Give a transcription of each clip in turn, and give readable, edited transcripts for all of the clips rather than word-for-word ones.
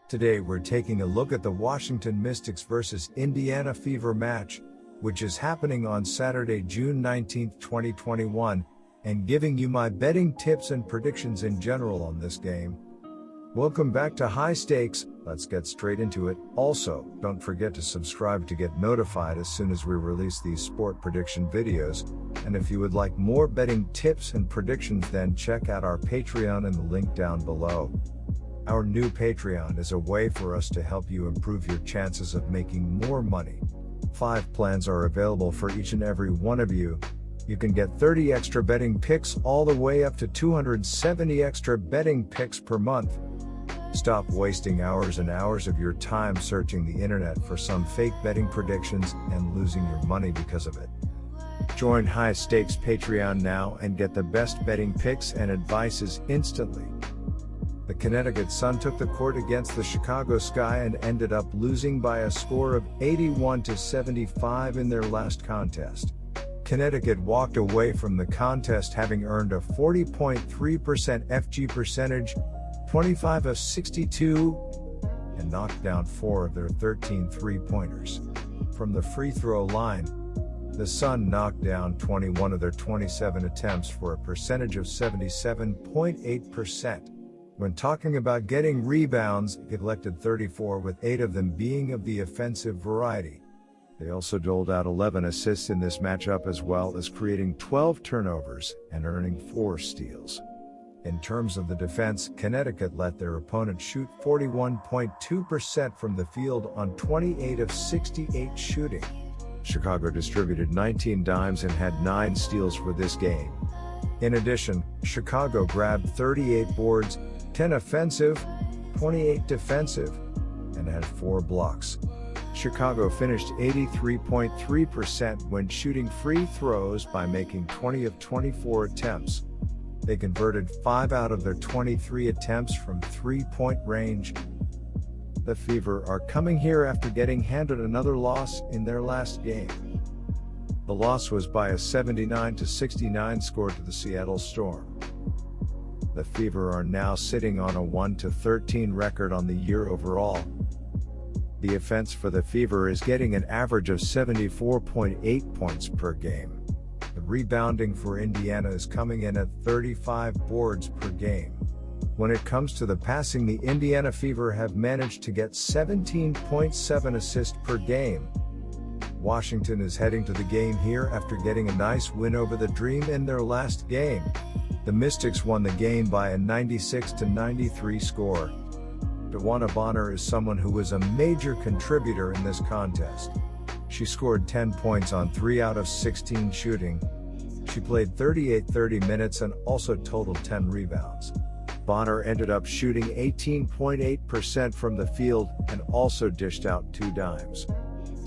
Today we're taking a look at the Washington Mystics vs Indiana Fever match, which is happening on Saturday, June 19, 2021, and giving you my betting tips and predictions in general on this game. Welcome back to High Stakes. Let's get straight into it. Also, don't forget to subscribe to get notified as soon as we release these sport prediction videos. And if you would like more betting tips and predictions, then check out our Patreon in the link down below. Our new Patreon is a way for us to help you improve your chances of making more money. 5 plans are available for each and every one of you. You can get 30 extra betting picks all the way up to 270 extra betting picks per month. Stop wasting hours and hours of your time searching the internet for some fake betting predictions and losing your money because of it. Join High Stakes Patreon now and get the best betting picks and advices instantly. The Connecticut Sun took the court against the Chicago Sky and ended up losing by a score of 81-75 in their last contest. Connecticut walked away from the contest having earned a 40.3% FG percentage, 25 of 62, and knocked down 4 of their 13 three-pointers. From the free throw line, the Sun knocked down 21 of their 27 attempts for a percentage of 77.8%. When talking about getting rebounds, it collected 34, with 8 of them being of the offensive variety. They also doled out 11 assists in this matchup, as well as creating 12 turnovers and earning 4 steals. In terms of the defense, Connecticut let their opponent shoot 41.2% from the field on 28 of 68 shooting. Chicago distributed 19 dimes and had 9 steals for this game. In addition, Chicago grabbed 38 boards, 10 offensive, 28 defensive, and had 4 blocks. Chicago finished 83.3% when shooting free throws by making 20 of 24 attempts. They converted 5 out of their 23 attempts from three-point range. The Fever are coming here after getting handed another loss in their last game. The loss was by a 79-69 score to the Seattle Storm. The Fever are now sitting on a 1-13 record on the year overall. The offense for the Fever is getting an average of 74.8 points per game. The rebounding for Indiana is coming in at 35 boards per game. When it comes to the passing, the Indiana Fever have managed to get 17.7 assists per game. Washington is heading to the game here after getting a nice win over the Dream in their last game. The Mystics won the game by a 96-93 score. DeWanna Bonner is someone who was a major contributor in this contest. She scored 10 points on 3 out of 16 shooting. She played 30 minutes and also totaled 10 rebounds. Bonner ended up shooting 18.8% from the field and also dished out 2 dimes.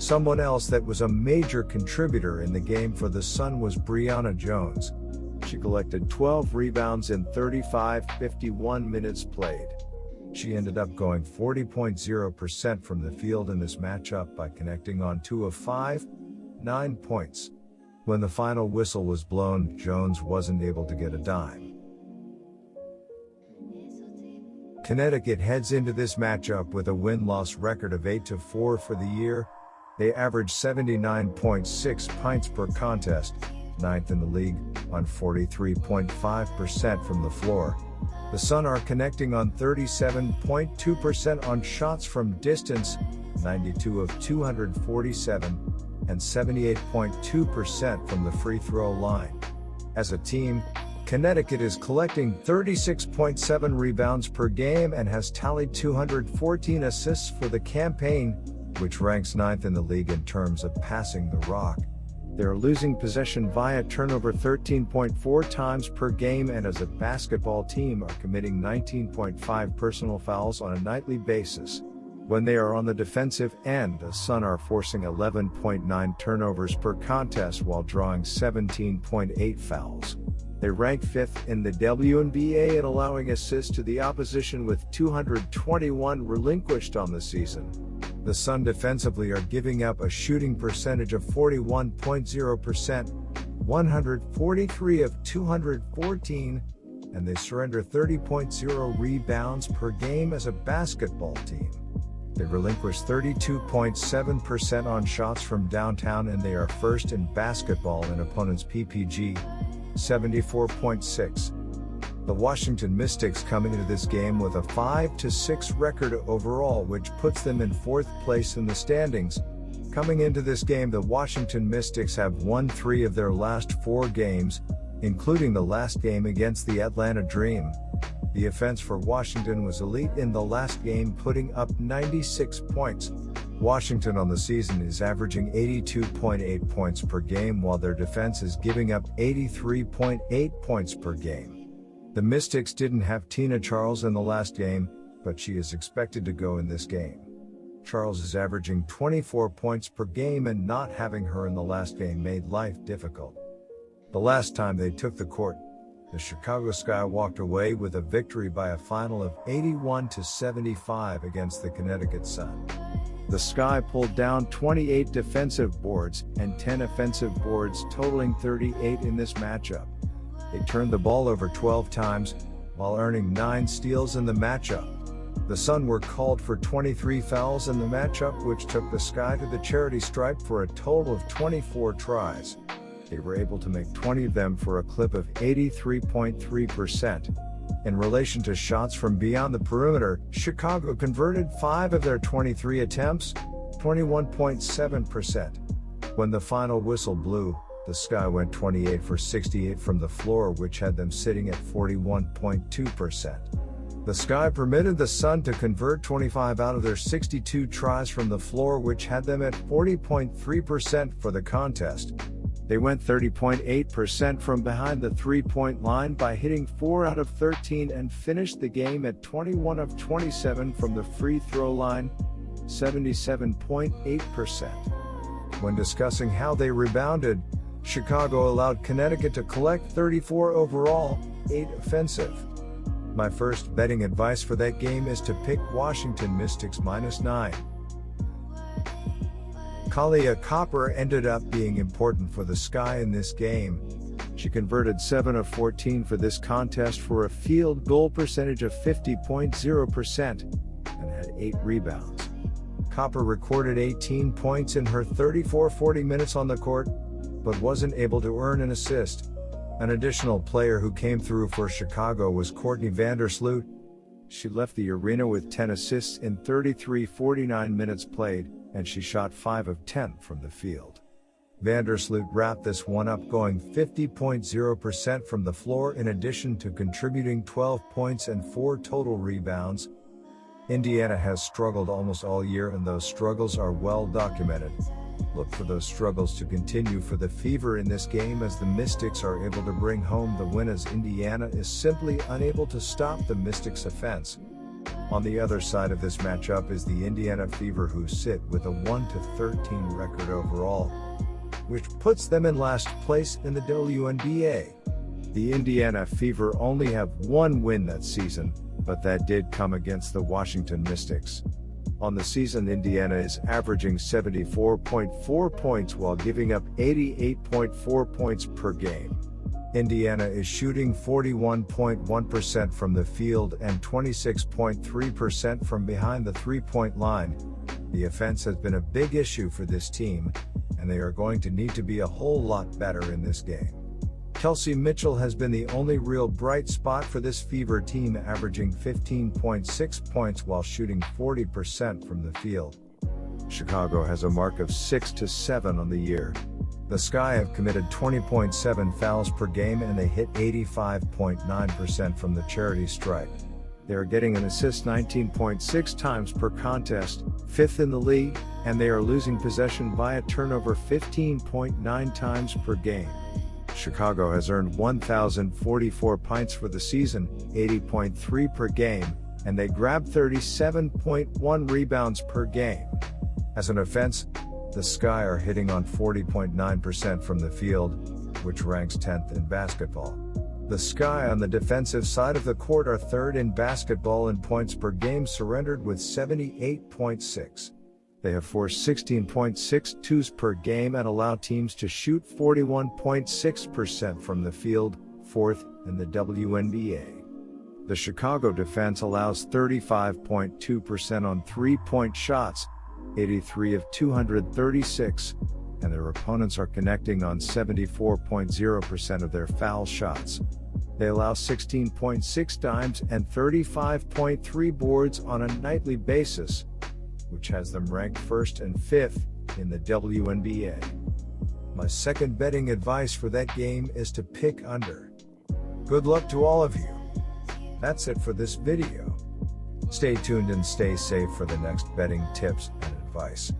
Someone else that was a major contributor in the game for the Sun was Brianna Jones. She collected 12 rebounds in 51 minutes played. She ended up going 40.0% from the field in this matchup by connecting on 2 of 5, 9 points. When the final whistle was blown, Jones wasn't able to get a dime. Connecticut heads into this matchup with a win-loss record of 8-4 for the year. They averaged 79.6 pints per contest, 9th in the league, on 43.5% from the floor. The Sun are connecting on 37.2% on shots from distance, 92 of 247, and 78.2% from the free throw line. As a team, Connecticut is collecting 36.7 rebounds per game and has tallied 214 assists for the campaign, which ranks 9th in the league in terms of passing the rock. They are losing possession via turnover 13.4 times per game, and as a basketball team are committing 19.5 personal fouls on a nightly basis. When they are on the defensive end, the Sun are forcing 11.9 turnovers per contest while drawing 17.8 fouls. They rank 5th in the WNBA at allowing assists to the opposition with 221 relinquished on the season. The Sun defensively are giving up a shooting percentage of 41.0%, 143 of 214, and they surrender 30.0 rebounds per game as a basketball team. They relinquish 32.7% on shots from downtown, and they are first in basketball in opponents' PPG, 74.6. The Washington Mystics coming into this game with a 5-6 record overall, which puts them in 4th place in the standings. Coming into this game, the Washington Mystics have won 3 of their last 4 games, including the last game against the Atlanta Dream. The offense for Washington was elite in the last game, putting up 96 points. Washington on the season is averaging 82.8 points per game, while their defense is giving up 83.8 points per game. The Mystics didn't have Tina Charles in the last game, but she is expected to go in this game. Charles is averaging 24 points per game, and not having her in the last game made life difficult. The last time they took the court, the Chicago Sky walked away with a victory by a final of 81-75 against the Connecticut Sun. The Sky pulled down 28 defensive boards and 10 offensive boards, totaling 38 in this matchup. They turned the ball over 12 times, while earning 9 steals in the matchup. The Sun were called for 23 fouls in the matchup, which took the Sky to the charity stripe for a total of 24 tries. They were able to make 20 of them for a clip of 83.3%. In relation to shots from beyond the perimeter, Chicago converted 5 of their 23 attempts, 21.7%. When the final whistle blew, the Sky went 28 for 68 from the floor, which had them sitting at 41.2%. The Sky permitted the Sun to convert 25 out of their 62 tries from the floor, which had them at 40.3% for the contest. They went 30.8% from behind the three-point line by hitting 4 out of 13, and finished the game at 21 of 27 from the free throw line, 77.8%. When discussing how they rebounded, Chicago allowed Connecticut to collect 34 overall, 8 offensive. My first betting advice for that game is to pick Washington Mystics -9. Kahleah Copper ended up being important for the Sky in this game. She converted 7 of 14 for this contest for a field goal percentage of 50.0% and had 8 rebounds. Copper recorded 18 points in her 34-40 minutes on the court, but wasn't able to earn an assist. An additional player who came through for Chicago was Courtney Vandersloot. She left the arena with 10 assists in 33-49 minutes played, and she shot 5 of 10 from the field. Vandersloot wrapped this one up, going 50.0% from the floor, in addition to contributing 12 points and 4 total rebounds. Indiana has struggled almost all year, and those struggles are well documented. Look for those struggles to continue for the Fever in this game, as the Mystics are able to bring home the win, as Indiana is simply unable to stop the Mystics' offense. On the other side of this matchup is the Indiana Fever, who sit with a 1-13 record overall, which puts them in last place in the WNBA. The Indiana Fever only have 1 win that season, but that did come against the Washington Mystics. On the season, Indiana is averaging 74.4 points while giving up 88.4 points per game. Indiana is shooting 41.1% from the field and 26.3% from behind the three-point line. The offense has been a big issue for this team, and they are going to need to be a whole lot better in this game. Kelsey Mitchell has been the only real bright spot for this Fever team, averaging 15.6 points while shooting 40% from the field. Chicago has a mark of 6-7 on the year. The Sky have committed 20.7 fouls per game, and they hit 85.9% from the charity stripe. They are getting an assist 19.6 times per contest, 5th in the league, and they are losing possession via turnover 15.9 times per game. Chicago has earned 1,044 points for the season, 80.3 per game, and they grabbed 37.1 rebounds per game. As an offense, the Sky are hitting on 40.9% from the field, which ranks 10th in basketball. The Sky on the defensive side of the court are 3rd in basketball in points per game surrendered with 78.6. They have forced 16.6 twos per game and allow teams to shoot 41.6% from the field, 4th in the WNBA. The Chicago defense allows 35.2% on three-point shots, 83 of 236, and their opponents are connecting on 74.0% of their foul shots. They allow 16.6 dimes and 35.3 boards on a nightly basis, which has them ranked 1st and 5th in the WNBA. My second betting advice for that game is to pick under. Good luck to all of you. That's it for this video. Stay tuned and stay safe for the next betting tips and advice.